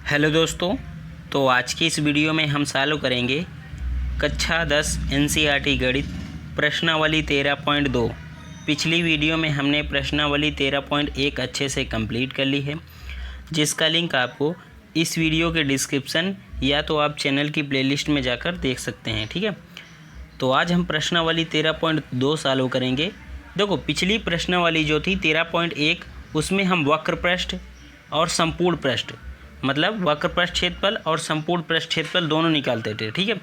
Hello दोस्तों, तो आज की इस वीडियो में हम सॉल्व करेंगे कक्षा 10 एनसीईआरटी गणित प्रश्नावली 13.2। पिछली वीडियो में हमने प्रश्नावली 13.1 अच्छे से कंप्लीट कर ली है, जिसका लिंक आपको इस वीडियो के डिस्क्रिप्शन या तो आप चैनल की प्लेलिस्ट में जाकर देख सकते हैं। ठीक है, तो आज हम प्रश्नावली 13.2 सॉल्व करेंगे। देखो, पिछली प्रश्नावली जो थी 13.1 उसमें हम वक्र पृष्ठ और संपूर्ण पृष्ठ मतलब वक्र पृष्ठ क्षेत्रफल और संपूर्ण पृष्ठ क्षेत्रफल दोनों निकालते थे। ठीक है,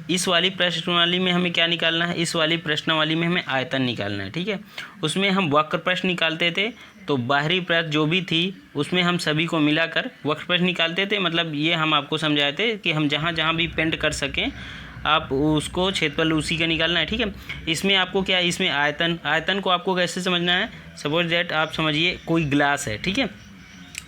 इस वाली प्रश्नावली में हमें क्या निकालना है, इस वाली प्रश्नावली में हमें आयतन निकालना है। ठीक है, उसमें हम वक्र पृष्ठ निकालते थे, तो बाहरी पृष्ठ जो भी थी उसमें हम सभी को मिलाकर वक्र पृष्ठ निकालते थे। मतलब ये हम आपको समझाए थे कि हम जहाँ जहाँ भी पेंट कर सकें आप उसको क्षेत्रफल उसी का निकालना है। ठीक है, इसमें आपको क्या है, इसमें आयतन को आपको कैसे समझना है। सपोज दैट आप समझिए कोई ग्लास है। ठीक है,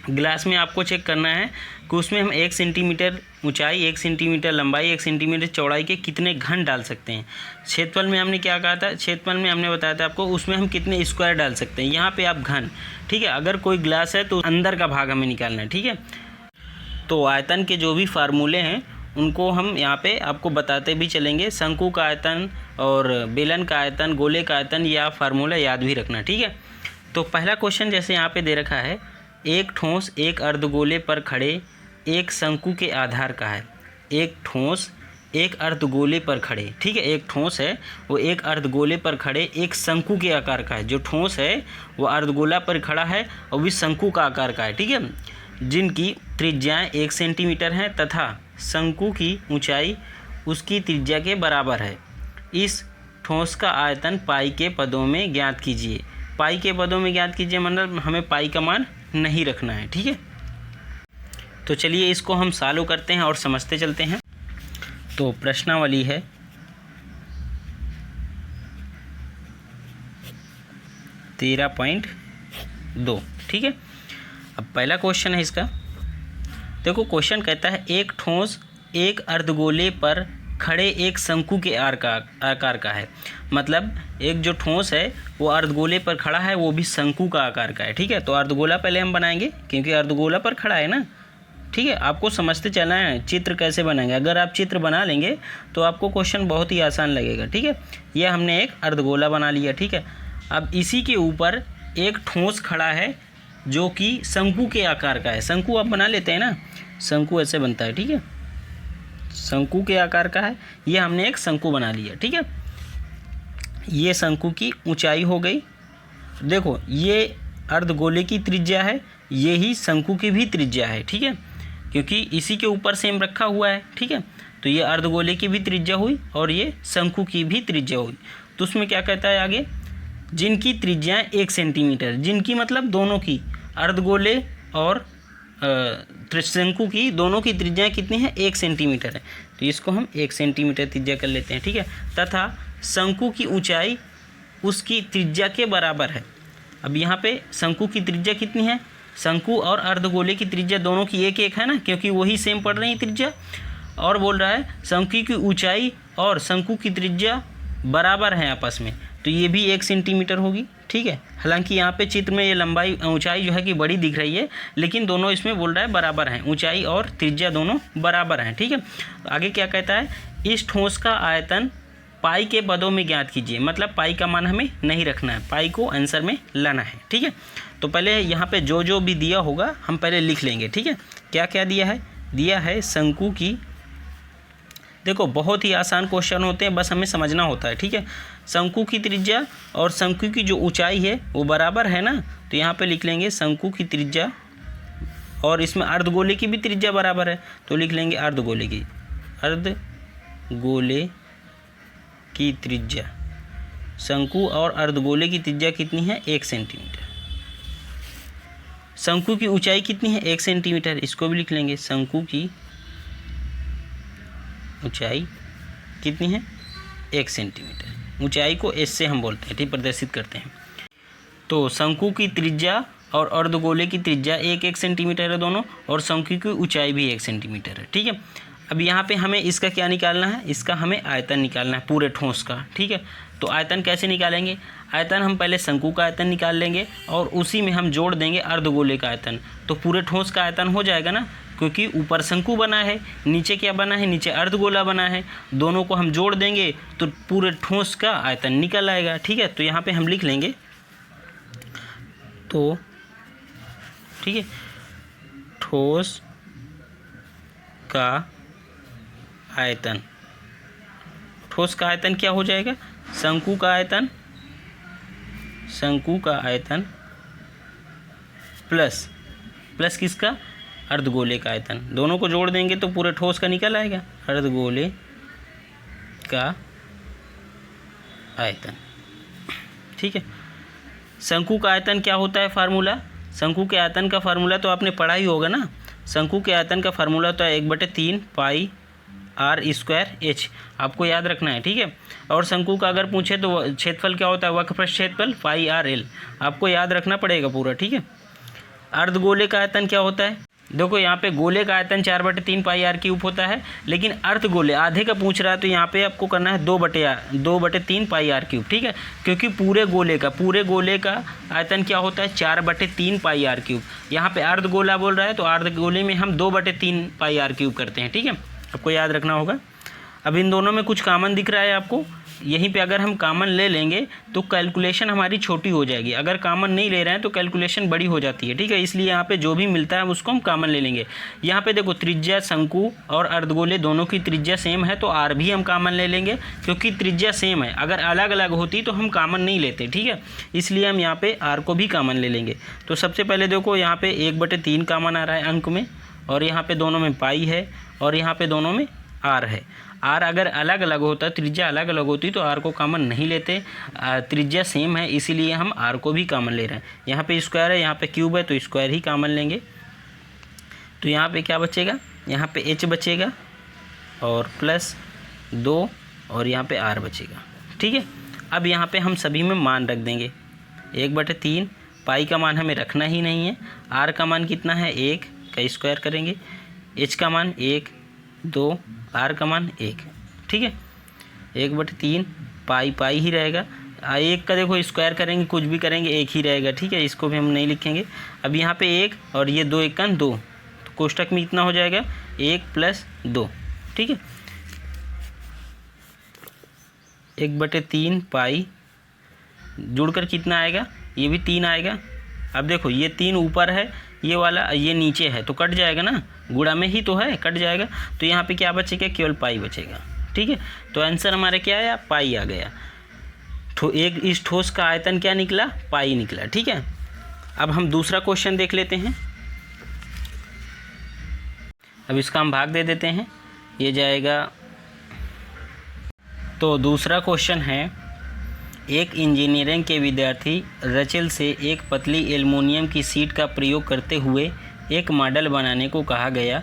ग्लास में आपको चेक करना है कि उसमें हम 1 सेंटीमीटर ऊंचाई, 1 सेंटीमीटर लंबाई, 1 सेंटीमीटर चौड़ाई के कितने घन डाल सकते हैं। क्षेत्रफल में हमने क्या कहा था, क्षेत्रफल में हमने बताया था आपको उसमें हम कितने स्क्वायर डाल सकते हैं। यहाँ पे आप घन, ठीक है, अगर कोई ग्लास है तो अंदर का भाग हमें निकालना है। ठीक है, तो आयतन के जो भी फार्मूले हैं उनको हम यहाँ पे आपको बताते भी चलेंगे। शंकु का आयतन और बेलन का आयतन, गोले का आयतन, या फार्मूला याद भी रखना। ठीक है, तो पहला क्वेश्चन जैसे यहाँ पे दे रखा है, एक ठोस एक अर्धगोले पर खड़े एक शंकु के आधार का है। एक ठोस एक अर्धगोले पर खड़े, ठीक है, एक ठोस है वो एक अर्धगोले पर खड़े एक शंकु के आकार का है। जो ठोस है वो अर्धगोला पर खड़ा है और भी शंकु का आकार का है। ठीक है, जिनकी त्रिज्याएं 1 सेंटीमीटर हैं तथा शंकु की ऊंचाई उसकी त्रिज्या के बराबर है। इस ठोस का आयतन पाई के पदों में ज्ञात कीजिए। पाई के पदों में ज्ञात कीजिए मतलब हमें पाई का मान नहीं रखना है। ठीक है, तो चलिए इसको हम सॉल्व करते हैं और समझते चलते हैं। तो प्रश्नावली है 13.2। ठीक है, अब पहला क्वेश्चन है इसका। देखो, क्वेश्चन कहता है एक ठोस एक अर्धगोले पर खड़े एक शंकु के आकार का है। मतलब एक जो ठोस है वो अर्धगोले पर खड़ा है, वो भी शंकु का आकार का है। ठीक है, तो अर्धगोला पहले हम बनाएंगे क्योंकि अर्धगोला पर खड़ा है ना। ठीक है, आपको समझते चलना है चित्र कैसे बनाएंगे। अगर आप चित्र बना लेंगे तो आपको क्वेश्चन बहुत ही आसान लगेगा। ठीक है, यह हमने एक अर्धगोला बना लिया। ठीक है, अब इसी के ऊपर एक ठोस खड़ा है जो कि शंकु के आकार का है। शंकु आप बना लेते हैं ना, शंकु ऐसे बनता है। ठीक है, शंकु के आकार का है, ये हमने एक शंकु बना लिया। ठीक है, ये शंकु की ऊंचाई हो गई। देखो, ये अर्धगोले की त्रिज्या है, ये ही शंकु की भी त्रिज्या है। ठीक है, क्योंकि इसी के ऊपर सेम रखा हुआ है। ठीक है, तो ये अर्धगोले की भी त्रिज्या हुई और ये शंकु की भी त्रिज्या हुई। तो उसमें क्या कहता है आगे, जिनकी त्रिज्याएं 1 सेंटीमीटर, जिनकी मतलब दोनों की, अर्धगोले और शंकु की दोनों की त्रिज्याएं कितनी है, 1 सेंटीमीटर है। तो इसको हम 1 सेंटीमीटर त्रिज्या कर लेते हैं। ठीक है, तथा शंकु की ऊंचाई उसकी त्रिज्या के बराबर है। अब यहाँ पे शंकु की त्रिज्या कितनी है, शंकु और अर्धगोले की त्रिज्या दोनों की 1-1 है ना, क्योंकि वही सेम पड़ रही है त्रिज्या। और बोल रहा है शंकु की ऊंचाई और शंकु की त्रिज्या बराबर हैं आपस में, तो ये भी 1 सेंटीमीटर होगी। ठीक है, हालांकि यहाँ पे चित्र में ये लंबाई ऊंचाई जो है कि बड़ी दिख रही है, लेकिन दोनों इसमें बोल रहा है बराबर हैं, ऊंचाई और त्रिज्या दोनों बराबर हैं। ठीक है, आगे क्या कहता है, इस ठोस का आयतन पाई के पदों में ज्ञात कीजिए। मतलब पाई का मान हमें नहीं रखना है, पाई को आंसर में लाना है। ठीक है, तो पहले यहाँ पे जो जो भी दिया होगा हम पहले लिख लेंगे। ठीक है, क्या क्या दिया है शंकु की। देखो, बहुत ही आसान क्वेश्चन होते हैं, बस हमें समझना होता है। ठीक है, शंकु की त्रिज्या और शंकु की जो ऊंचाई है वो बराबर है ना, तो यहाँ पे लिख लेंगे शंकु की त्रिज्या, और इसमें अर्धगोले की भी त्रिज्या बराबर है, तो लिख लेंगे अर्धगोले की त्रिज्या। शंकु और अर्धगोले की त्रिज्या कितनी है, 1 सेंटीमीटर। शंकु की ऊंचाई कितनी है, 1 सेंटीमीटर, इसको भी लिख लेंगे शंकु की ऊंचाई कितनी है, 1 सेंटीमीटर। ऊंचाई को एस से हम बोलते हैं, ठीक, प्रदर्शित करते हैं। तो शंकु की त्रिज्या और अर्धगोले की त्रिज्या 1-1 सेंटीमीटर है दोनों, और शंकु की ऊंचाई भी 1 सेंटीमीटर है। ठीक है, अब यहाँ पे हमें इसका क्या निकालना है, इसका हमें आयतन निकालना है पूरे ठोस का। ठीक है, तो आयतन कैसे निकालेंगे, आयतन हम पहले शंकु का आयतन निकाल लेंगे और उसी में हम जोड़ देंगे अर्धगोले का आयतन, तो पूरे ठोस का आयतन हो जाएगा ना। क्योंकि ऊपर शंकु बना है, नीचे क्या बना है, नीचे अर्धगोला बना है। दोनों को हम जोड़ देंगे तो पूरे ठोस का आयतन निकल आएगा। ठीक है, तो यहाँ पे हम लिख लेंगे, तो ठीक है, ठोस का आयतन, ठोस का आयतन क्या हो जाएगा, शंकु का आयतन, शंकु का आयतन प्लस किसका, अर्धगोले का आयतन। दोनों को जोड़ देंगे तो पूरे ठोस का निकल आएगा, अर्धगोले का आयतन। ठीक है, शंकु का आयतन क्या होता है फार्मूला, शंकु के आयतन का फार्मूला तो आपने पढ़ा ही होगा ना। शंकु के आयतन का फार्मूला तो 1/3 पाई r² h, आपको याद रखना है। ठीक है, और शंकु का अगर पूछे तो क्षेत्रफल क्या होता है, वक्रपृष्ठ क्षेत्रफल पाई r/l, आपको याद रखना पड़ेगा पूरा। ठीक है, अर्धगोले का आयतन क्या होता है, देखो यहाँ पे गोले का आयतन 4/3 पाई r³ होता है, लेकिन अर्धगोले आधे का पूछ रहा है तो यहाँ पे आपको करना है 2/3 पाई r³। ठीक है, क्योंकि पूरे गोले का आयतन क्या होता है, 4/3 पाई r³। यहाँ पे अर्धगोला बोल रहा है तो अर्धगोले में हम 2/3 पाई r³ करते हैं। ठीक है, आपको याद रखना होगा। अब इन दोनों में कुछ कॉमन दिख रहा है आपको, यहीं पे अगर हम कॉमन ले लेंगे तो कैलकुलेशन हमारी छोटी हो जाएगी, अगर कॉमन नहीं ले रहे हैं तो कैलकुलेशन बड़ी हो जाती है। ठीक है, इसलिए यहाँ पे जो भी मिलता है उसको हम कॉमन ले लेंगे। यहाँ पे देखो त्रिज्या शंकु और अर्धगोले दोनों की त्रिज्या सेम है तो आर भी हम कॉमन ले लेंगे, क्योंकि त्रिज्या सेम है। अगर अलग अलग होती तो हम कॉमन नहीं लेते। ठीक है, इसलिए हम यहाँ पे आर को भी कॉमन ले लेंगे। तो सबसे पहले देखो यहाँ पे 1/3 कॉमन आ रहा है अंक में, और यहाँ पे दोनों में पाई है, और यहाँ पे दोनों में आर है। आर अगर अलग अलग होता, त्रिज्या अलग अलग होती तो आर को कॉमन नहीं लेते, त्रिज्या सेम है इसीलिए हम आर को भी कॉमन ले रहे हैं। यहाँ पे स्क्वायर है, यहाँ पे क्यूब है तो स्क्वायर ही कॉमन लेंगे। तो यहाँ पे क्या बचेगा, यहाँ पे h बचेगा और +2 और यहाँ पे r बचेगा। ठीक है, अब यहाँ पे हम सभी में मान रख देंगे। 1/3 पाई का मान हमें रखना ही नहीं है, r का मान कितना है 1 का स्क्वायर करेंगे, h का मान 1, 2, r का मान 1। ठीक है, 1/3 पाई ही रहेगा, 1 का देखो स्क्वायर करेंगे कुछ भी करेंगे 1 ही रहेगा। ठीक है, इसको भी हम नहीं लिखेंगे। अब यहाँ पे 1 और ये 2 1 2, तो कोष्टक में इतना हो जाएगा 1 + 2। ठीक है, 1/3 पाई जुड़कर कितना आएगा, ये भी 3 आएगा। अब देखो ये 3 ऊपर है, ये वाला ये नीचे है तो कट जाएगा ना, गुणा में ही तो है, कट जाएगा। तो यहाँ पे क्या बचेगा, केवल पाई बचेगा। ठीक है, तो आंसर हमारे क्या आया, पाई आ गया। इस ठोस का आयतन क्या निकला, पाई निकला। ठीक है, अब हम दूसरा क्वेश्चन देख लेते हैं। अब इसका हम भाग दे देते हैं, ये जाएगा। तो दूसरा क्वेश्चन है, एक इंजीनियरिंग के विद्यार्थी रचेल से एक पतली एल्युमिनियम की शीट का प्रयोग करते हुए एक मॉडल बनाने को कहा गया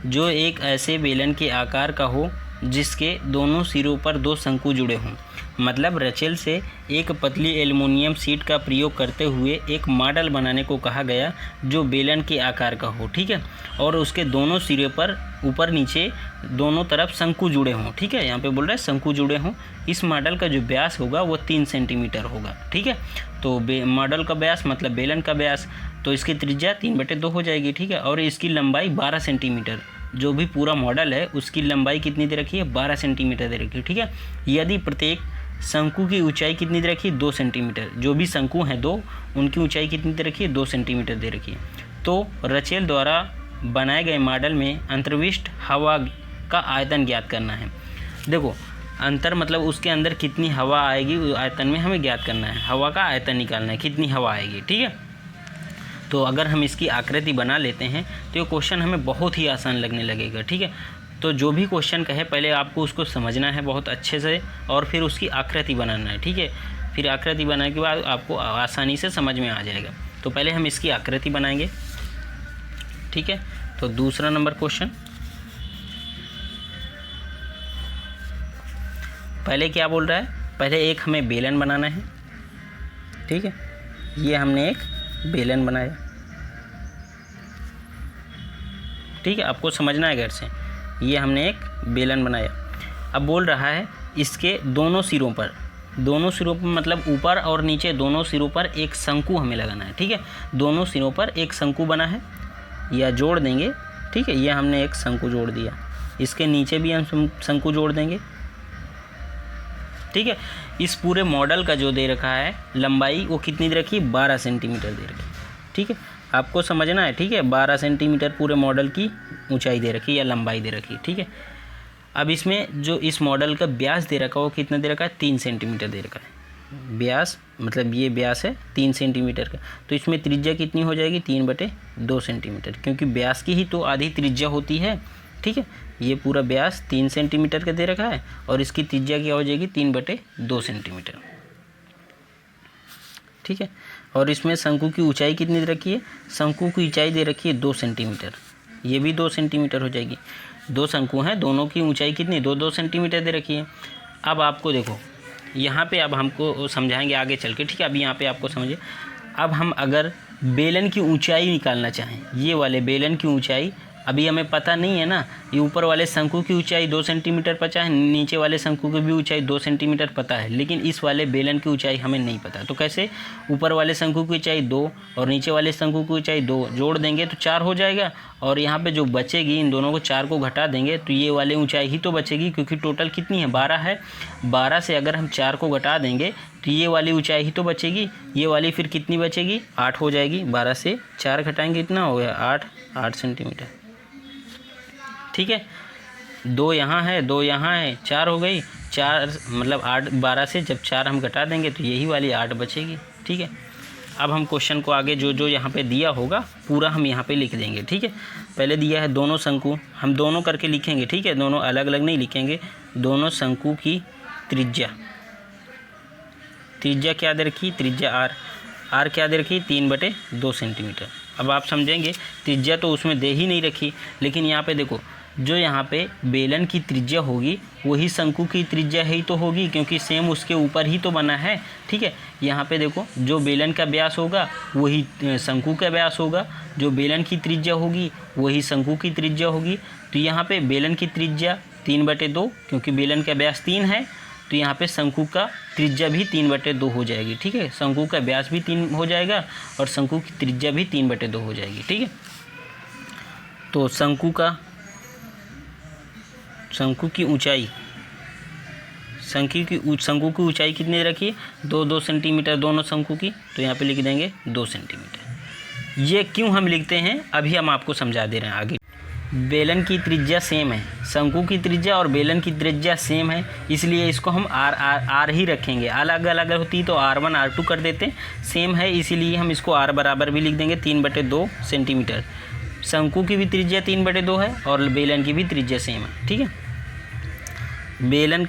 जो एक ऐसे बेलन के आकार का हो जिसके दोनों सिरों पर 2 शंकु जुड़े हों। मतलब रचेल से एक पतली एल्युमिनियम शीट का प्रयोग करते हुए एक मॉडल बनाने को कहा गया जो बेलन के आकार का हो। ठीक है, और उसके दोनों सिरे पर ऊपर नीचे दोनों तरफ शंकु जुड़े हों। ठीक है, यहाँ पे बोल रहा है शंकु जुड़े हों। इस मॉडल का जो व्यास होगा वो 3 सेंटीमीटर होगा। ठीक है, तो मॉडल का व्यास मतलब बेलन का व्यास, तो इसकी त्रिज्या 3/2 हो जाएगी। ठीक है, और इसकी लंबाई 12 सेंटीमीटर, जो भी पूरा मॉडल है उसकी लंबाई कितनी दे रखी है, 12 सेंटीमीटर दे रखी है। ठीक है, यदि प्रत्येक शंकु की ऊंचाई कितनी दे रखी है, 2 सेंटीमीटर, जो भी शंकु हैं 2 उनकी ऊंचाई कितनी दे रखी है, 2 सेंटीमीटर दे रखी है। तो रचेल द्वारा बनाए गए मॉडल में अंतर्विष्ट हवा का आयतन ज्ञात करना है। देखो अंतर मतलब उसके अंदर कितनी हवा आएगी, उस आयतन में हमें ज्ञात करना है, हवा का आयतन निकालना है, कितनी हवा आएगी। ठीक है, तो अगर हम इसकी आकृति बना लेते हैं तो ये क्वेश्चन हमें बहुत ही आसान लगने लगेगा। ठीक है, तो जो भी क्वेश्चन कहे पहले आपको उसको समझना है बहुत अच्छे से और फिर उसकी आकृति बनाना है। ठीक है, फिर आकृति बनाने के बाद आपको आसानी से समझ में आ जाएगा। तो पहले हम इसकी आकृति बनाएंगे। ठीक है, तो दूसरा नंबर क्वेश्चन, पहले क्या बोल रहा है, पहले एक हमें बेलन बनाना है। ठीक है, ये हमने एक बेलन बनाया। ठीक है, आपको समझना है घर से, ये हमने एक बेलन बनाया। अब बोल रहा है इसके दोनों सिरों पर मतलब ऊपर और नीचे दोनों सिरों पर एक शंकु हमें लगाना है। ठीक है, दोनों सिरों पर एक शंकु बना है, या जोड़ देंगे ठीक है, ये हमने एक शंकु जोड़ दिया, इसके नीचे भी हम शंकु जोड़ देंगे। ठीक है, इस पूरे मॉडल का जो दे रखा है लंबाई वो कितनी दे रखी है, 12 सेंटीमीटर दे रखी है। ठीक है, आपको समझना है। ठीक है, 12 सेंटीमीटर पूरे मॉडल की ऊंचाई दे रखी है या लंबाई दे रखी है। ठीक है, अब इसमें जो इस मॉडल का व्यास दे रखा है वो कितना दे रखा है, 3 सेंटीमीटर दे रखा है। व्यास मतलब ये व्यास है 3 सेंटीमीटर का, तो इसमें त्रिज्या कितनी हो जाएगी, 3/2 सेंटीमीटर, क्योंकि व्यास की ही तो आधी त्रिज्या होती है। ठीक है, ये पूरा व्यास 3 सेंटीमीटर का दे रखा है और इसकी त्रिज्या क्या हो जाएगी, 3/2 सेंटीमीटर। ठीक है, और इसमें शंकु की ऊंचाई कितनी दे रखी है, शंकु की ऊंचाई दे रखी है 2 सेंटीमीटर, ये भी 2 सेंटीमीटर हो जाएगी। 2 शंकु हैं, दोनों की ऊंचाई कितनी, 2 सेंटीमीटर दे रखी है। अब आपको देखो यहाँ पे, अब हमको समझाएंगे आगे चल के। ठीक है, अब यहाँ पे आपको समझिए, अब हम अगर बेलन की ऊंचाई निकालना चाहें, ये वाले बेलन की ऊंचाई अभी हमें पता नहीं है ना, ये ऊपर वाले शंकु की ऊंचाई 2 सेंटीमीटर पता है, नीचे वाले शंकु की भी ऊंचाई 2 सेंटीमीटर पता है, लेकिन इस वाले बेलन की ऊंचाई हमें नहीं पता। तो कैसे, ऊपर वाले शंकु की ऊंचाई 2 और नीचे वाले शंकु की ऊंचाई 2 जोड़ देंगे तो 4 हो जाएगा, और यहाँ पे जो बचेगी इन दोनों को 4 को घटा देंगे तो ये वाली ऊंचाई ही तो बचेगी, क्योंकि टोटल कितनी है, 12 है। 12 से अगर हम 4 को घटा देंगे तो ये वाली ऊंचाई ही तो बचेगी, ये वाली फिर कितनी बचेगी, 8 हो जाएगी। 12 से 4 घटाएंगे इतना हो गया 8 सेंटीमीटर। ठीक है, 2 यहाँ है, 2 यहाँ है, 4 हो गई। 4 मतलब 8, 12 से जब 4 हम घटा देंगे तो यही वाली 8 बचेगी। ठीक है, अब हम क्वेश्चन को आगे जो जो यहाँ पे दिया होगा पूरा हम यहाँ पे लिख देंगे। ठीक है, पहले दिया है दोनों शंकु, हम दोनों करके लिखेंगे। ठीक है, दोनों अलग अलग नहीं लिखेंगे। दोनों शंकु की त्रिज्या, त्रिज्या क्या दे रखी, त्रिज्या आर क्या दे रखी, 3/2 सेंटीमीटर। अब आप समझेंगे त्रिज्या तो उसमें दे ही नहीं रखी, लेकिन यहाँ पे देखो जो यहाँ पे बेलन की त्रिज्या होगी वही शंकु की त्रिज्या ही तो होगी, क्योंकि सेम उसके ऊपर ही तो बना है। ठीक है, यहाँ पे देखो जो बेलन का व्यास होगा वही शंकु का व्यास होगा, जो बेलन की त्रिज्या होगी वही शंकु की त्रिज्या होगी। तो यहाँ पे बेलन की त्रिज्या 3/2, क्योंकि बेलन का व्यास 3 है, तो यहाँ पे शंकु का त्रिज्या भी 3/2 हो जाएगी। ठीक है, शंकु का व्यास भी 3 हो जाएगा और शंकु की त्रिज्या भी 3/2 हो जाएगी। ठीक है, तो शंकु की ऊंचाई, शंकु की ऊंचाई कितनी रखी है, 2 सेंटीमीटर दोनों शंकु की, तो यहाँ पे लिख देंगे 2 सेंटीमीटर। ये क्यों हम लिखते हैं अभी हम आपको समझा दे रहे हैं आगे। बेलन की त्रिज्या सेम है, शंकु की त्रिज्या और बेलन की त्रिज्या सेम है, इसलिए इसको हम आर ही रखेंगे। अलग अलग होती तो R1 R2 कर देते, सेम है इसीलिए हम इसको R बराबर भी लिख देंगे 3/2 सेंटीमीटर। शंकु की भी त्रिज्या 3/2 है और बेलन की भी त्रिज्या सेम है। ठीक है, बेलन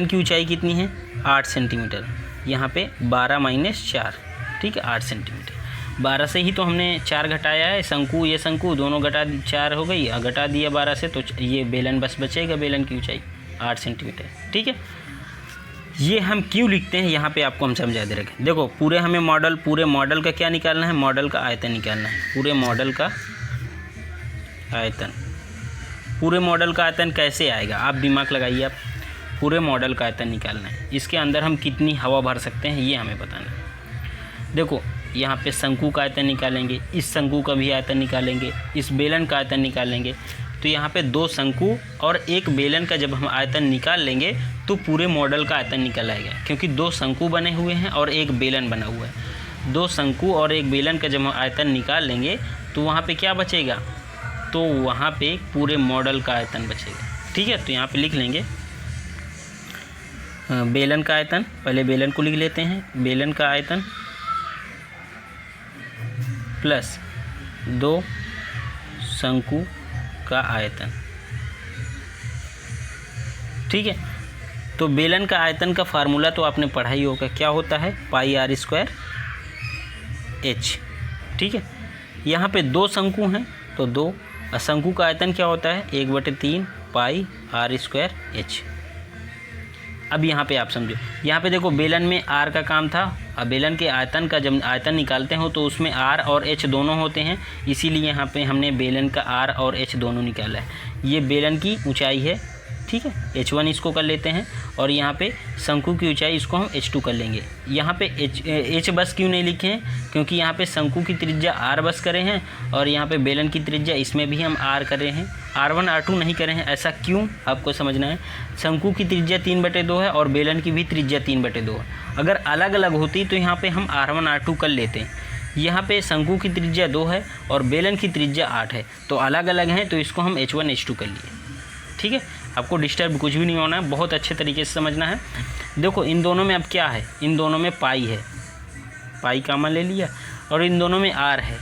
की ऊंचाई कितनी है, 8 सेंटीमीटर। यहाँ पे 12 - 4, ठीक है, 8 सेंटीमीटर। 12 से ही तो हमने 4 घटाया है, शंकु ये शंकु दोनों घटा 4 हो गई, घटा दिया 12 से, तो ये बेलन बस बचेगा, बेलन की ऊंचाई 8 सेंटीमीटर। ठीक है, ये हम क्यों लिखते हैं यहाँ पे आपको हम समझा दे रहे। देखो पूरे मॉडल का क्या निकालना है, मॉडल का आयतन निकालना है। पूरे मॉडल का आयतन कैसे आएगा, आप दिमाग लगाइए। आप पूरे मॉडल का आयतन निकालना है, इसके अंदर हम कितनी हवा भर सकते हैं ये हमें बताना है। देखो यहाँ पे शंकु का आयतन निकालेंगे, इस शंकु का भी आयतन निकालेंगे, इस बेलन का आयतन निकालेंगे, तो यहाँ पे 2 शंकु और 1 बेलन का जब हम आयतन निकाल लेंगे तो पूरे मॉडल का आयतन निकल आएगा, क्योंकि 2 शंकु बने हुए हैं और 1 बेलन बना हुआ है। 2 शंकु और 1 बेलन का जब हम आयतन निकाल लेंगे तो वहाँ पे क्या बचेगा, तो वहाँ पे पूरे मॉडल का आयतन बचेगा। ठीक है, तो यहाँ पे लिख लेंगे बेलन का आयतन, पहले बेलन को लिख लेते हैं, बेलन का आयतन प्लस 2 शंकु का आयतन। ठीक है, तो बेलन का आयतन का फार्मूला तो आपने पढ़ा ही होगा, क्या होता है, πr² h। ठीक है, यहाँ पे 2 शंकु हैं तो 2, शंकु का आयतन क्या होता है, 1/3 πr² h। अब यहाँ पे आप समझो, यहाँ पे देखो बेलन में r का काम था, अब बेलन के आयतन का जब आयतन निकालते हो तो उसमें r और h दोनों होते हैं, इसीलिए यहाँ पे हमने बेलन का r और h दोनों निकाला है। ये बेलन की ऊंचाई है, ठीक है, h1 इसको कर लेते हैं और यहाँ पे शंकु की ऊंचाई इसको हम h2 कर लेंगे। यहाँ पे h बस क्यों नहीं लिखे हैं, क्योंकि यहाँ पे शंकु की त्रिज्या r बस करे हैं और यहाँ पे बेलन की त्रिज्या इसमें भी हम r करे हैं, r1 r2 नहीं करे हैं। ऐसा क्यों आपको समझना है। शंकु की त्रिज्या 3/2 है और बेलन की भी त्रिज्या 3/2 है। अगर अलग अलग होती तो यहाँ पे हम r1 r2 कर लेते। यहाँ पे शंकु की त्रिज्या 2 है और बेलन की त्रिज्या 8 है, तो अलग अलग हैं, तो इसको हम h1 h2 कर लिए। ठीक है, आपको डिस्टर्ब कुछ भी नहीं होना है, बहुत अच्छे तरीके से समझना है। देखो इन दोनों में अब क्या है, इन दोनों में पाई है, पाई कॉमन ले लिया, और इन दोनों में r है,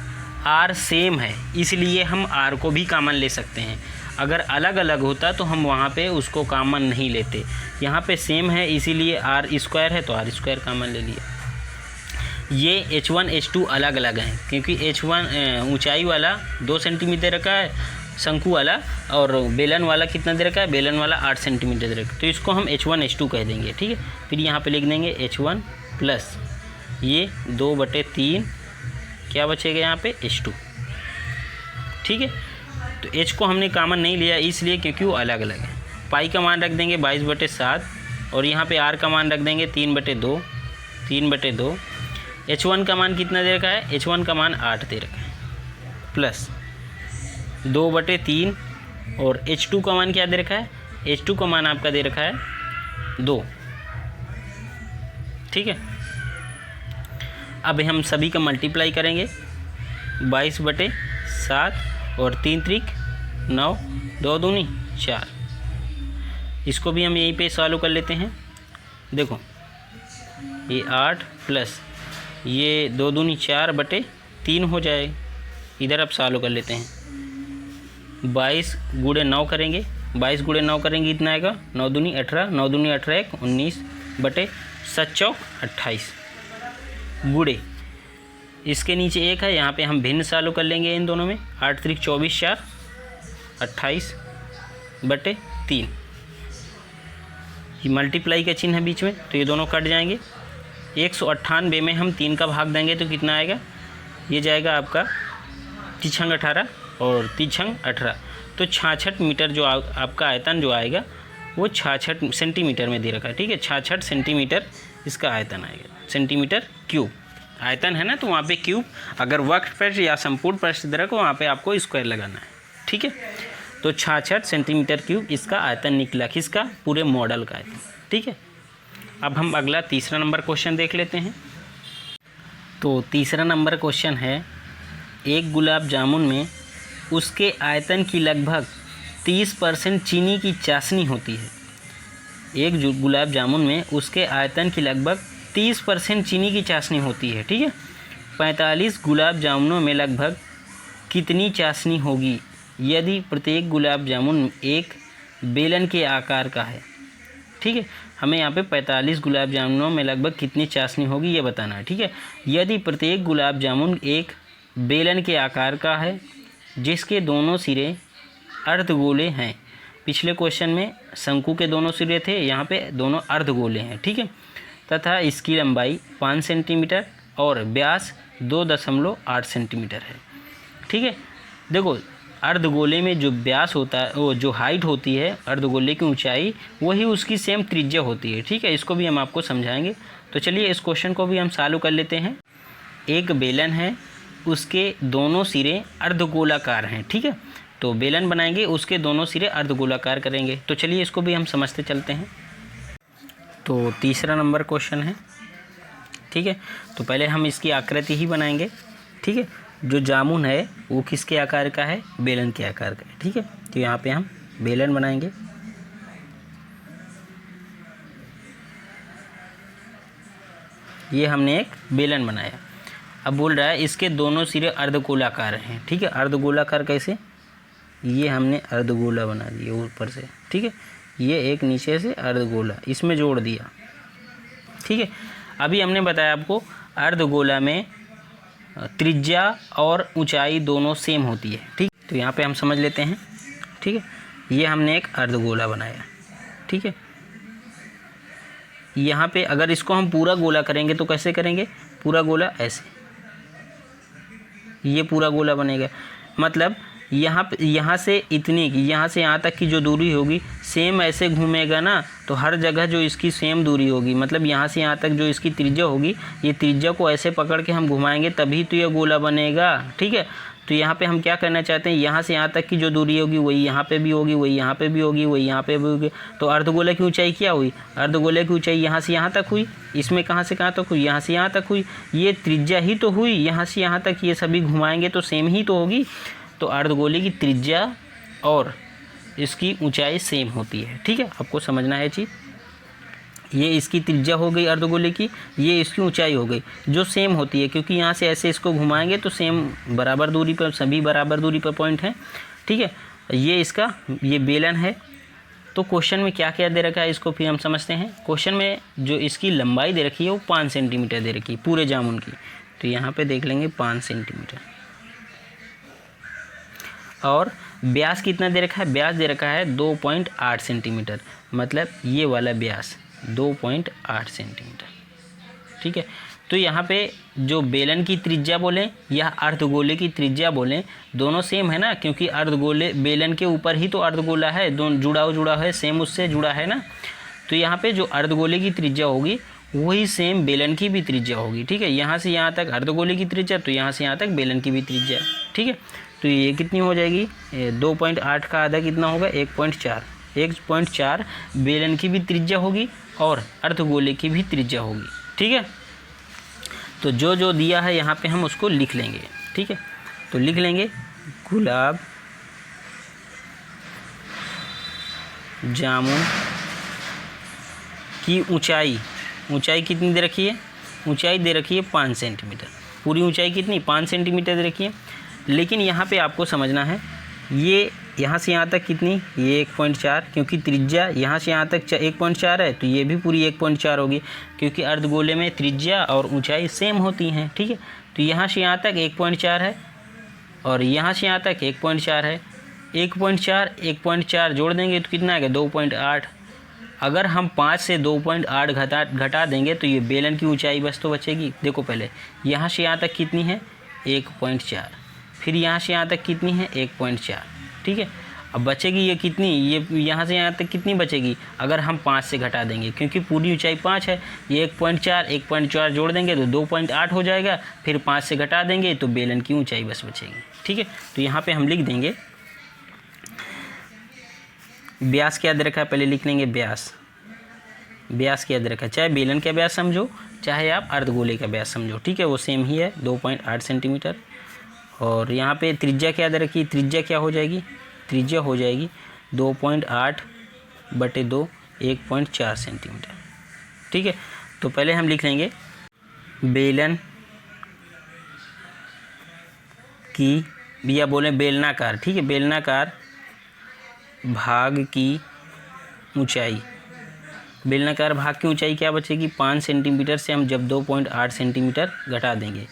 r सेम है इसलिए हम r को भी कॉमन ले सकते हैं। अगर अलग अलग होता तो हम वहाँ पे उसको कॉमन नहीं लेते। यहाँ पे सेम है इसीलिए r² है तो r² कॉमन ले लिया। ये h1 h2 अलग अलग हैं क्योंकि h1 ऊंचाई वाला 2 सेंटीमीटर रखा है, शंकु वाला और बेलन वाला कितना दे रखा है, बेलन वाला 8 सेंटीमीटर दे रखा है, तो इसको हम h1 h2 कह देंगे। ठीक है, फिर यहाँ पे लिख देंगे h1 प्लस ये 2/3 क्या बचेगा यहाँ पे h2। ठीक है, तो h को हमने कॉमन नहीं लिया इसलिए क्योंकि वो अलग अलग है। पाई का मान रख देंगे 22/7 और यहाँ पे r का मान रख देंगे 3/2। h1 का मान कितना दे रखा है, h1 का मान 8 दे रखा है, प्लस 2/3 और h2 का मान क्या दे रखा है, h2 का मान आपका दे रखा है 2। ठीक है, अब हम सभी का मल्टीप्लाई करेंगे 22/7 और 3 त्रिक 9, 2 दूनी 4। इसको भी हम यहीं पे सॉल्व कर लेते हैं। देखो ये 8 प्लस ये 2 दूनी 4/3 हो जाए। इधर अब सॉल्व कर लेते हैं। 22 गुणे 9 करेंगे, 22 गुणे 9 करेंगे इतना आएगा 9 दूनी 18, 9 दूनी 18 19/7 चौक 28 गुणे इसके नीचे 1 है, यहाँ पे हम भिन्न सॉल्व कर लेंगे इन दोनों में। 8 त्रिक 24 4 28/3। ये मल्टीप्लाई का चिन्ह है बीच में तो ये दोनों कट जाएंगे। 198 में हम 3 का भाग देंगे तो कितना आएगा, ये जाएगा आपका 3 18 और 3 18, तो 66 मीटर जो आपका आयतन जो आएगा वो 66 सेंटीमीटर में दे रखा है। ठीक है, 66 सेंटीमीटर इसका आयतन आएगा, सेंटीमीटर क्यूब। आयतन है ना तो वहाँ पे क्यूब, अगर वक्र पृष्ठ या संपूर्ण पृष्ठ दे रखा हो वहाँ पे आपको स्क्वायर लगाना है। ठीक है, तो 66 सेंटीमीटर क्यूब इसका आयतन निकला, किसका, पूरे मॉडल का आयतन। ठीक है, अब हम अगला तीसरा नंबर क्वेश्चन देख लेते हैं। तो तीसरा नंबर क्वेश्चन है, एक गुलाब जामुन में उसके आयतन की लगभग 30% चीनी की चाशनी होती है। एक गुलाब जामुन में उसके आयतन की लगभग 30% चीनी की चाशनी होती है। ठीक है, 45 गुलाब जामुनों में लगभग कितनी चाशनी होगी यदि प्रत्येक गुलाब जामुन एक बेलन के आकार का है। ठीक है, हमें यहाँ पे 45 गुलाब जामुनों में लगभग कितनी चाशनी होगी ये बताना है। ठीक है, यदि प्रत्येक गुलाब जामुन एक बेलन के आकार का है जिसके दोनों सिरे अर्धगोले हैं। पिछले क्वेश्चन में शंकु के दोनों सिरे थे, यहाँ पे दोनों अर्धगोले हैं। ठीक है, तथा इसकी लंबाई 5 सेंटीमीटर और व्यास 2.8 सेंटीमीटर है। ठीक है, देखो अर्धगोले में जो व्यास होता है, वो जो हाइट होती है अर्धगोले की ऊंचाई, वही उसकी सेम त्रिज्या होती है। ठीक है, इसको भी हम आपको समझाएंगे। तो चलिए इस क्वेश्चन को भी हम सॉल्व कर लेते हैं। एक बेलन है, उसके दोनों सिरे अर्धगोलाकार हैं। ठीक है, तो बेलन बनाएंगे, उसके दोनों सिरे अर्धगोलाकार करेंगे। तो चलिए इसको भी हम समझते चलते हैं। तो तीसरा नंबर क्वेश्चन है। ठीक है, तो पहले हम इसकी आकृति ही बनाएंगे। ठीक है, जो जामुन है वो किसके आकार का है, बेलन के आकार का है। ठीक है, तो यहाँ पे हम बेलन बनाएंगे। ये हमने एक बेलन बनाया। अब बोल रहा है इसके दोनों सिरे अर्धगोलाकार हैं। ठीक है, अर्धगोलाकार कैसे, ये हमने अर्धगोला बना दिया ऊपर से। ठीक है, ये एक नीचे से अर्धगोला इसमें जोड़ दिया। ठीक है, अभी हमने बताया आपको अर्धगोला में त्रिज्या और ऊंचाई दोनों सेम होती है। ठीक, तो यहाँ पे हम समझ लेते हैं। ठीक है, ये हमने एक अर्धगोला बनाया। ठीक है, यहाँ पे अगर इसको हम पूरा गोला करेंगे तो कैसे करेंगे, पूरा गोला ऐसे, ये पूरा गोला बनेगा। मतलब यहाँ से इतनी की, यहाँ से यहाँ तक की जो दूरी होगी सेम ऐसे घूमेगा ना, तो हर जगह जो इसकी सेम दूरी होगी, मतलब यहाँ से यहाँ तक जो इसकी त्रिज्या होगी, ये त्रिज्या को ऐसे पकड़ के हम घुमाएंगे तभी तो ये गोला बनेगा। ठीक है, तो यहाँ पे हम क्या करना चाहते हैं, यहाँ से यहाँ तक की जो दूरी होगी वही यहाँ पे भी होगी, वही यहाँ पे भी होगी, वही यहाँ पे भी होगी। तो अर्धगोले की ऊंचाई क्या हुई, अर्धगोले की ऊंचाई यहाँ से यहाँ तक हुई, इसमें कहाँ से कहाँ तक हुई, यहाँ से यहाँ तक हुई, ये त्रिज्या ही तो हुई, यहाँ से यहाँ तक ये सभी घुमाएंगे तो सेम ही तो होगी। तो अर्धगोले की त्रिज्या और इसकी ऊंचाई सेम होती है। ठीक है, आपको समझना है चीज़, ये इसकी त्रिज्या हो गई अर्धगोले की, ये इसकी ऊंचाई हो गई जो सेम होती है, क्योंकि यहाँ से ऐसे इसको घुमाएंगे तो सेम बराबर दूरी पर, सभी बराबर दूरी पर पॉइंट हैं। ठीक है, ये इसका ये बेलन है। तो क्वेश्चन में क्या क्या दे रखा है इसको फिर हम समझते हैं। क्वेश्चन में जो इसकी लंबाई दे रखी है वो 5 सेंटीमीटर दे रखी है पूरे जामुन की। तो यहाँ पे देख लेंगे 5 सेंटीमीटर। और व्यास कितना दे रखा है, व्यास दे रखा है 2.8 सेंटीमीटर, मतलब ये वाला व्यास 2.8 सेंटीमीटर। ठीक है, तो यहाँ पे जो बेलन की त्रिज्या बोलें या अर्धगोले की त्रिज्या बोलें, दोनों सेम है ना, क्योंकि अर्धगोले बेलन के ऊपर ही तो अर्धगोला है, दोनों जुड़ा है, सेम उससे जुड़ा है ना। तो यहाँ पे जो अर्धगोले की त्रिज्या होगी वही सेम बेलन की भी त्रिज्या होगी। ठीक है, यहाँ से यहाँ तक अर्धगोले की त्रिज्या, तो यहाँ से यहाँ तक बेलन की भी त्रिज्या। ठीक है, तो ये कितनी हो जाएगी, 2.8 का आधा कितना होगा, 1.4। 1.4 बेलन की भी त्रिज्या होगी और अर्धगोले की भी त्रिज्या होगी। ठीक है, तो जो जो दिया है यहाँ पे हम उसको लिख लेंगे। ठीक है, तो लिख लेंगे गुलाब जामुन की ऊंचाई कितनी दे रखी है, ऊंचाई दे रखी है 5 सेंटीमीटर। पूरी ऊंचाई कितनी, 5 सेंटीमीटर दे रखी है। लेकिन यहाँ पे आपको समझना है, ये यहाँ से यहाँ तक कितनी, ये 1.4, क्योंकि त्रिज्या यहाँ से यहाँ तक 1.4 है, तो ये भी पूरी 1.4 होगी, क्योंकि अर्धगोले में त्रिज्या और ऊंचाई सेम होती हैं। ठीक है, तो यहाँ से यहाँ तक 1.4 है और यहाँ से यहाँ तक 1.4 है। 1.4 जोड़ देंगे तो कितना आएगा, 2.8। अगर हम 5 से 2.8 घटा देंगे तो ये बेलन की ऊंचाई बस तो बचेगी। देखो पहले यहाँ से यहाँ तक कितनी है, 1.4, फिर यहाँ से यहाँ तक कितनी है, 1.4। ठीक है, अब बचेगी ये कितनी, ये यहाँ से यहाँ तक कितनी बचेगी, अगर हम 5 से घटा देंगे, क्योंकि पूरी ऊंचाई 5 है, ये 1.4 जोड़ देंगे तो 2.8 हो जाएगा, फिर 5 से घटा देंगे तो बेलन की ऊंचाई बस बचेगी। ठीक है, तो यहाँ पे हम लिख देंगे व्यास क्या दे रखा है, पहले लिख लेंगे व्यास क्या दे रखा है, चाहे बेलन का व्यास समझो चाहे आप अर्धगोले का व्यास समझो। ठीक है, वो सेम ही है, 2.8 सेंटीमीटर। और यहाँ पे त्रिज्या क्या दे रखी है, त्रिज्या क्या हो जाएगी, त्रिज्या हो जाएगी 2.8/2, 1.4 सेंटीमीटर। ठीक है, तो पहले हम लिख लेंगे बेलन की, या बोलें बेलनाकार। ठीक है, बेलनाकार भाग की ऊंचाई, बेलनाकार भाग की ऊंचाई क्या बचेगी, 5 सेंटीमीटर से हम जब 2.8 सेंटीमीटर घटा देंगे।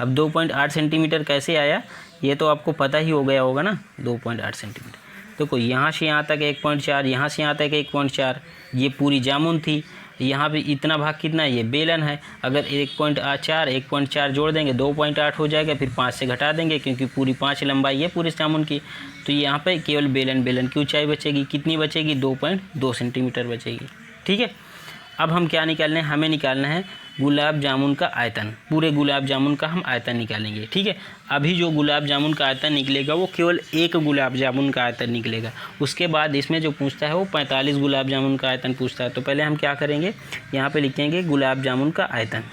अब 2.8 सेंटीमीटर कैसे आया, ये तो आपको पता ही हो गया होगा ना। 2.8 सेंटीमीटर देखो, यहाँ से यहाँ तक 1.4, यहाँ से यहाँ तक 1.4, ये पूरी जामुन थी। यहाँ पे इतना भाग कितना है, ये बेलन है। अगर 1.4 जोड़ देंगे 2.8 हो जाएगा, फिर 5 से घटा देंगे क्योंकि पूरी 5 लंबाई है पूरे जामुन की। तो यहाँ पे केवल बेलन की ऊंचाई बचेगी, कितनी बचेगी, 2.2 सेंटीमीटर बचेगी। ठीक है, अब हम क्या निकालना है, हमें निकालना है गुलाब जामुन का आयतन। पूरे गुलाब जामुन का हम आयतन निकालेंगे। ठीक है, अभी जो गुलाब जामुन का आयतन निकलेगा वो केवल एक गुलाब जामुन का आयतन निकलेगा। उसके बाद इसमें जो पूछता है वो 45 गुलाब जामुन का आयतन पूछता है। तो पहले हम क्या करेंगे, यहाँ पे लिखेंगे गुलाब जामुन का आयतन।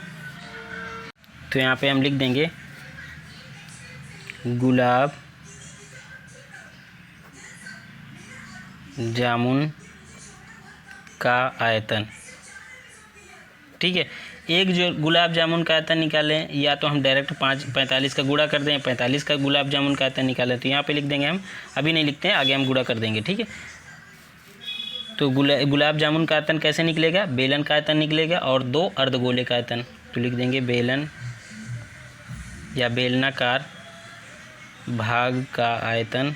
तो यहाँ पे हम लिख देंगे गुलाब जामुन का आयतन। ठीक है, एक जो गुलाब जामुन का आयतन निकालें, या तो हम डायरेक्ट 45 का गुणा कर दें, 45 का गुलाब जामुन का आयतन निकालें। तो यहाँ पे लिख देंगे हम, अभी नहीं लिखते हैं, आगे हम गुणा कर देंगे। ठीक है, तो गुलाब जामुन का आयतन कैसे निकलेगा, बेलन का आयतन निकलेगा और 2 अर्धगोले का आयतन। तो लिख देंगे बेलन या बेलनाकार भाग का आयतन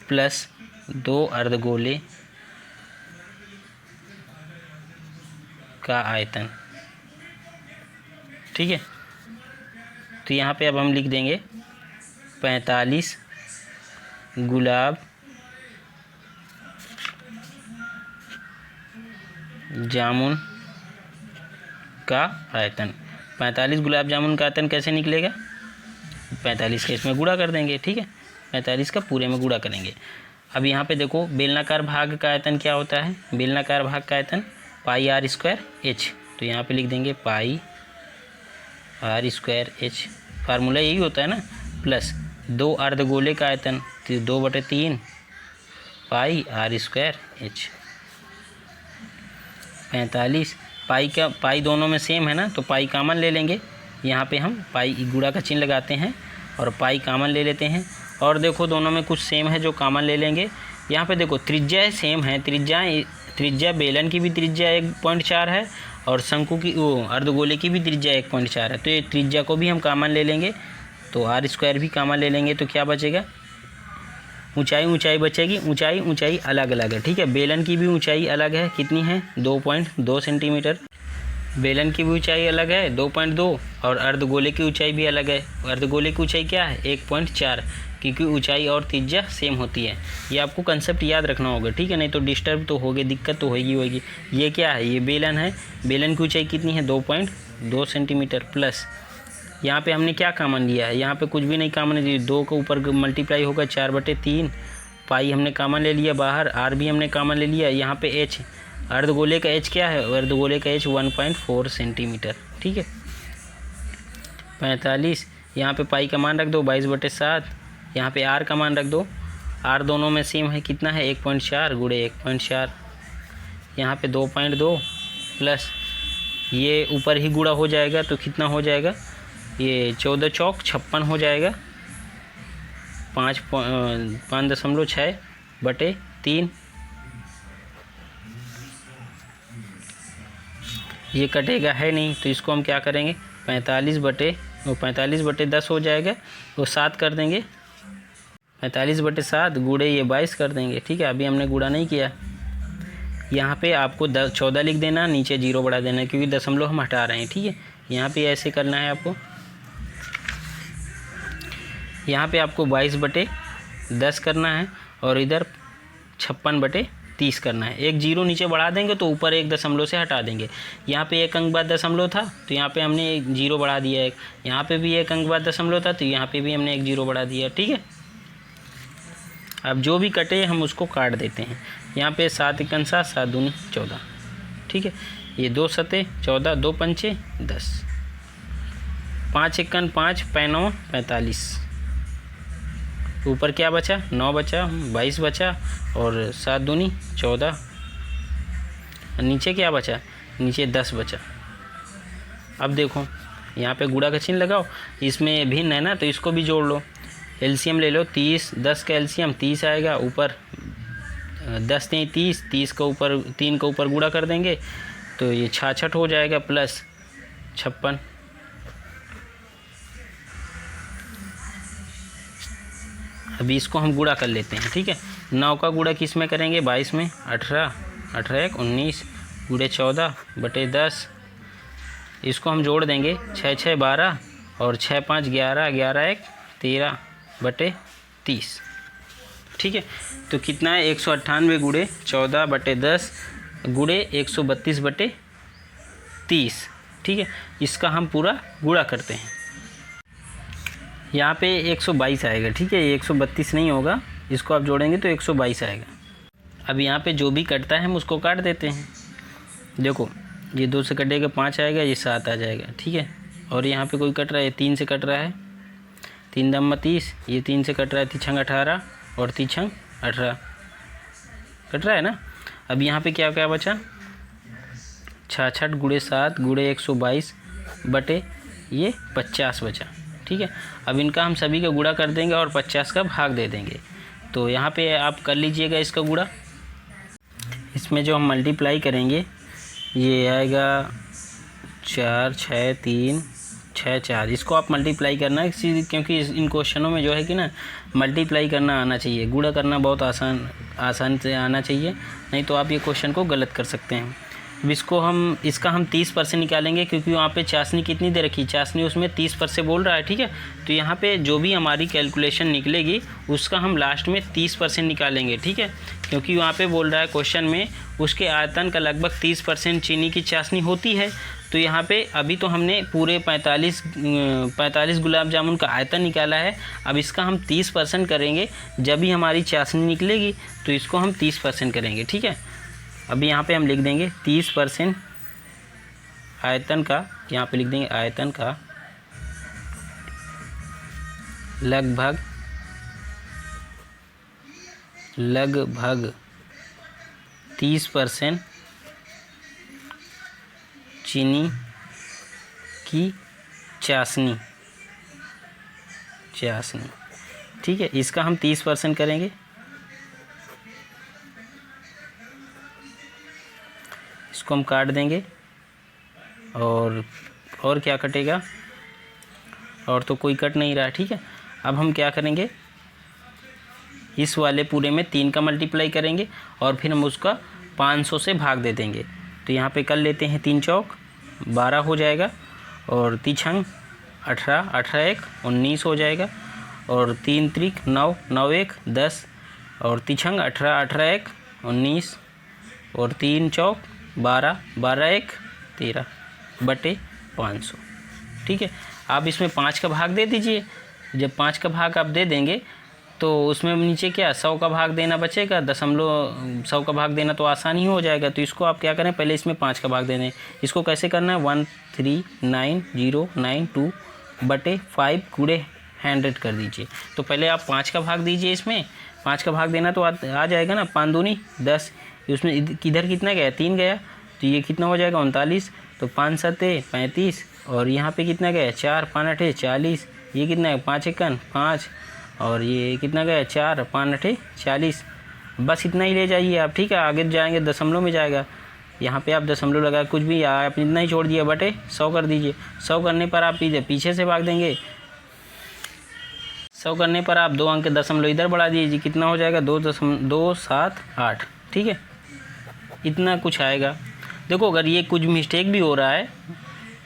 प्लस 2 अर्धगोले का आयतन। ठीक है, तो यहाँ पे अब हम लिख देंगे 45 गुलाब जामुन का आयतन। 45 गुलाब जामुन का आयतन कैसे निकलेगा? 45 का इसमें गुणा कर देंगे, ठीक है, 45 का पूरे में गुणा करेंगे। अब यहाँ पे देखो बेलनाकार भाग का आयतन क्या होता है? बेलनाकार भाग का आयतन पाई आर स्क्वायर एच। तो यहाँ पे लिख देंगे पाई आर स्क्वायर एच, फार्मूला यही होता है ना, प्लस 2 अर्धगोले का आयतन 2/3 पाई आर स्क्वायर एच। 45 पाई का, पाई दोनों में सेम है ना, तो पाई कॉमन ले लेंगे। यहाँ पे हम पाई गुणा का चिन्ह लगाते हैं और पाई कॉमन ले लेते हैं। और देखो दोनों में कुछ सेम है जो कॉमन ले लेंगे। यहाँ पे देखो त्रिज्या सेम है, त्रिज्या बेलन की भी त्रिज्या 1.4 है और शंकु की अर्धगोले की भी त्रिज्या 1.4 है। तो ये त्रिज्या को भी हम कॉमन ले लेंगे, तो आर स्क्वायर भी कॉमन ले लेंगे। तो क्या बचेगा? ऊंचाई बचेगी। ऊंचाई अलग अलग है, ठीक है। बेलन की भी ऊंचाई अलग है, कितनी है? 2.2 सेंटीमीटर। बेलन की भी ऊंचाई अलग है 2.2 और अर्धगोले की ऊंचाई भी अलग है। अर्धगोले की ऊंचाई क्या है? 1.4, क्योंकि ऊंचाई और त्रिज्या सेम होती है। ये आपको कंसेप्ट याद रखना होगा, ठीक है, नहीं तो डिस्टर्ब तो होगी, दिक्कत तो होगी। ये क्या है? ये बेलन है। बेलन की ऊंचाई कितनी है? 2.2 सेंटीमीटर। प्लस यहाँ पे हमने क्या कॉमन लिया है? यहाँ पे कुछ भी नहीं कॉमन है, 2 के ऊपर मल्टीप्लाई होगा 4/3। पाई हमने कॉमन ले लिया बाहर, आर भी हमने कॉमन ले लिया। यहाँ पे एच, अर्धगोले का एच क्या है? अर्धगोले का एच 1.4 सेंटीमीटर, ठीक है। 45 यहाँ पे पाई का मान रख दो 22/7। यहाँ पे आर का मान रख दो, आर दोनों में सेम है, कितना है? 1.4 गुणे 1.4। यहाँ पे 2.2 प्लस ये ऊपर ही गुणा हो जाएगा, तो कितना हो जाएगा? ये 14 चौक 56 हो जाएगा। 5.6/3। ये कटेगा है नहीं, तो इसको हम क्या करेंगे? 45/10 हो जाएगा, वो 7 कर देंगे। 45/7 गुणे ये 22 कर देंगे, ठीक है। अभी हमने गुणा नहीं किया। यहाँ पे आपको 14 लिख देना, नीचे 0 बढ़ा देना, क्योंकि दशमलव हम हटा रहे हैं, ठीक है। यहाँ पे ऐसे करना है आपको। यहाँ पे आपको 22/10 करना है और इधर 56/30 करना है। एक 0 नीचे बढ़ा देंगे तो ऊपर एक दशमलव से हटा देंगे। यहाँ पे एक अंक बाद दशमलव था तो यहाँ पे हमने एक 0 बढ़ा दिया है। यहाँ पे भी एक अंक बाद दशमलव था तो यहाँ पे भी हमने एक 0 बढ़ा दिया, ठीक है। अब जो भी कटे हम उसको काट देते हैं। यहाँ पे 7 × 7 7 दूनी 14, ठीक है। ये 2 7 14, 2 पंचे 10, 5 × 5 5 45। ऊपर क्या बचा? 9 बचा, 22 बचा और 7 दूनी 14। नीचे क्या बचा? नीचे 10 बचा। अब देखो यहाँ पे गुणा का चिन्ह लगाओ, इसमें भिन्न है ना, तो इसको भी जोड़ लो। एलसीएम ले लो 30, 10 का एलसीएम 30 आएगा। ऊपर 10 नहीं 30, 30 का ऊपर 3 का ऊपर गुणा कर देंगे तो ये 66 हो जाएगा, प्लस 56। अभी इसको हम गुणा कर लेते हैं, ठीक है। 9 का गुणा किस में करेंगे? 22 में। 18 18 1 19 गुणे 14/10। इसको हम जोड़ देंगे 6 6 12 और 6 5 11 11 1 13/30, ठीक है। तो कितना है? 198 गुणे 14/10 गुणे 132/30, ठीक है। इसका हम पूरा गुणा करते हैं। यहाँ पे 122 आएगा, ठीक है। ये 132 नहीं होगा, इसको आप जोड़ेंगे तो 122 आएगा। अब यहाँ पे जो भी कटता है हम उसको काट देते हैं। देखो ये 2 से कटेगा 5 आएगा, ये 7 आ जाएगा, ठीक है। और यहाँ पे कोई कट रहा है, 3 से कट रहा है, 3 दम 30, ये 3 से कट रहा है, 3 18 और 3 18 कट रहा है ना। अब यहाँ पे क्या क्या बचा? 66 गुणे 7 गुणे 122 बटे ये 50 बचा, ठीक है। अब इनका हम सभी का गुणा कर देंगे और 50 का भाग दे देंगे। तो यहाँ पे आप कर लीजिएगा इसका गुणा। इसमें जो हम मल्टीप्लाई करेंगे ये आएगा 4 6 3 6 4। इसको आप मल्टीप्लाई करना है, क्योंकि इन क्वेश्चनों में जो है कि ना मल्टीप्लाई करना आना चाहिए, गुणा करना बहुत आसान से आना चाहिए, नहीं तो आप ये क्वेश्चन को गलत कर सकते हैं। अब इसका हम 30% निकालेंगे, क्योंकि वहाँ पे चाशनी कितनी दे रखी, चाशनी उसमें 30% बोल रहा है, ठीक है। तो यहाँ पे जो भी हमारी कैलकुलेशन निकलेगी उसका हम लास्ट में 30% निकालेंगे, ठीक है, क्योंकि वहाँ पे बोल रहा है क्वेश्चन में उसके आयतन का लगभग 30% चीनी की चाशनी होती है। तो यहाँ पे अभी तो हमने पूरे 45 गुलाब जामुन का आयतन निकाला है। अब इसका हम 30% करेंगे, जब भी हमारी चाशनी निकलेगी तो इसको हम 30% करेंगे, ठीक है। अभी यहाँ पे हम लिख देंगे 30% आयतन का, यहाँ पे लिख देंगे आयतन का लगभग 30% चीनी की चाशनी, ठीक है। इसका हम 30% करेंगे। इसको हम काट देंगे और क्या कटेगा, और तो कोई कट नहीं रहा, ठीक है। अब हम क्या करेंगे, इस वाले पूरे में 3 का मल्टीप्लाई करेंगे और फिर हम उसका 500 से भाग दे देंगे। तो यहाँ पे कर लेते हैं 3 चौक 12 हो जाएगा, और 3 छंग 18, 18 एक 19 हो जाएगा, और 3 त्रिक 9, 9 एक 10, और 3 छंग 18, 18 एक 19, और 3 चौक 12, 12 एक 13 बटे 500, ठीक है। आप इसमें 5 का भाग दे दीजिए। जब 5 का भाग आप दे देंगे तो उसमें नीचे क्या 100 का भाग देना बचेगा, 100 का भाग देना तो आसानी हो जाएगा। तो इसको आप क्या करें, पहले इसमें 5 का भाग देना है। इसको कैसे करना है, 13992 बटे 5 गुणे 100 कर दीजिए। तो पहले आप 5 का भाग दीजिए, इसमें 5 का भाग देना तो आ जाएगा ना, 5 दूनी 10, उसमें किधर कितना गया 3 गया, तो ये कितना हो जाएगा 39, तो 5 सत्ते 35, और यहाँ पे कितना गया 4, 5 अठे 40, ये कितना है 5 एकन 5, और ये कितना गया 4, 5 अठे 40। बस इतना ही ले जाइए आप, ठीक है। आगे जाएंगे दशमलव में जाएगा, यहाँ पे आप दशमलव लगा कुछ भी आप इतना ही छोड़ दिया बटे 100 कर दीजिए। 100 करने पर आप पीछे से भाग देंगे, 100 करने पर आप 2 अंक के दशमलव इधर बढ़ा दीजिए, कितना हो जाएगा 2.278, ठीक है। इतना कुछ आएगा। देखो अगर ये कुछ मिस्टेक भी हो रहा है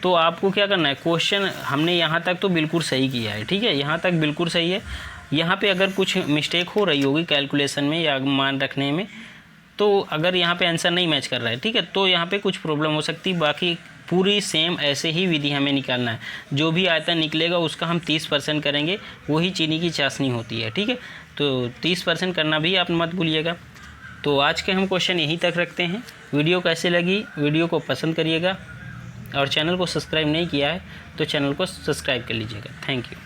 तो आपको क्या करना है, क्वेश्चन हमने यहाँ तक तो बिल्कुल सही किया है, ठीक है, यहाँ तक बिल्कुल सही है। यहाँ पे अगर कुछ मिस्टेक हो रही होगी कैलकुलेशन में या मान रखने में, तो अगर यहाँ पे आंसर नहीं मैच कर रहा है, ठीक है, तो यहाँ पे कुछ प्रॉब्लम हो सकती है। बाकी पूरी सेम ऐसे ही विधि हमें निकालना है। जो भी आयतन निकलेगा उसका हम 30% करेंगे, वही चीनी की चाशनी होती है, ठीक है। तो 30% करना भी आप मत भूलिएगा। तो आज के हम क्वेश्चन यहीं तक रखते हैं। वीडियो कैसे लगी, वीडियो को पसंद करिएगा, और चैनल को सब्सक्राइब नहीं किया है तो चैनल को सब्सक्राइब कर लीजिएगा। Thank you.